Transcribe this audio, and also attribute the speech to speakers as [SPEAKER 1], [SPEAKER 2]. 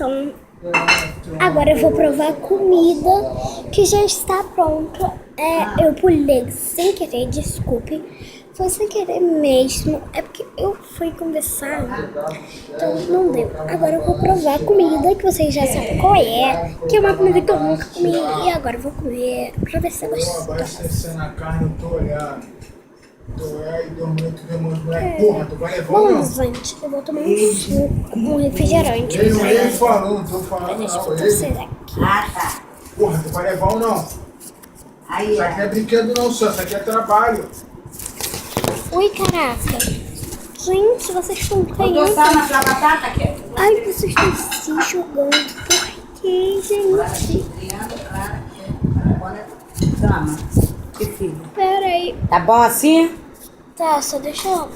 [SPEAKER 1] Então, agora eu vou provar a comida que já está pronta. Eu pulei sem querer, desculpe. Foi sem querer mesmo. É porque eu fui conversar, então não deu. Agora eu vou provar a comida que vocês já sabem qual é. Que é uma comida que eu nunca comi. E agora eu vou comer pra ver se é gostoso.
[SPEAKER 2] Abastecendo a carne, eu tô olhando. Tu é e dormindo, tu demora moleque. Porra, tu vai levar ou não?
[SPEAKER 1] Vamos, gente. Eu vou tomar um suco, um refrigerante.
[SPEAKER 2] Ele falou, não tô falando
[SPEAKER 1] Deixa eu
[SPEAKER 2] não.
[SPEAKER 1] torcer
[SPEAKER 2] Ele.
[SPEAKER 1] aqui.
[SPEAKER 3] Ah, tá.
[SPEAKER 2] Porra, tu vai levar ou não?
[SPEAKER 3] Aí,
[SPEAKER 2] Isso aqui não é brinquedo não, só. Isso aqui é trabalho.
[SPEAKER 1] Ui, caraca. Gente, vocês estão
[SPEAKER 3] botou
[SPEAKER 1] caindo.
[SPEAKER 3] sal na sua batata, quer?
[SPEAKER 1] Ai, vocês estão se jogando. Por quê, gente?
[SPEAKER 3] Criando, claro. Toma. Que filho.
[SPEAKER 1] Pera aí.
[SPEAKER 3] Tá bom assim?
[SPEAKER 1] Tá, só deixa eu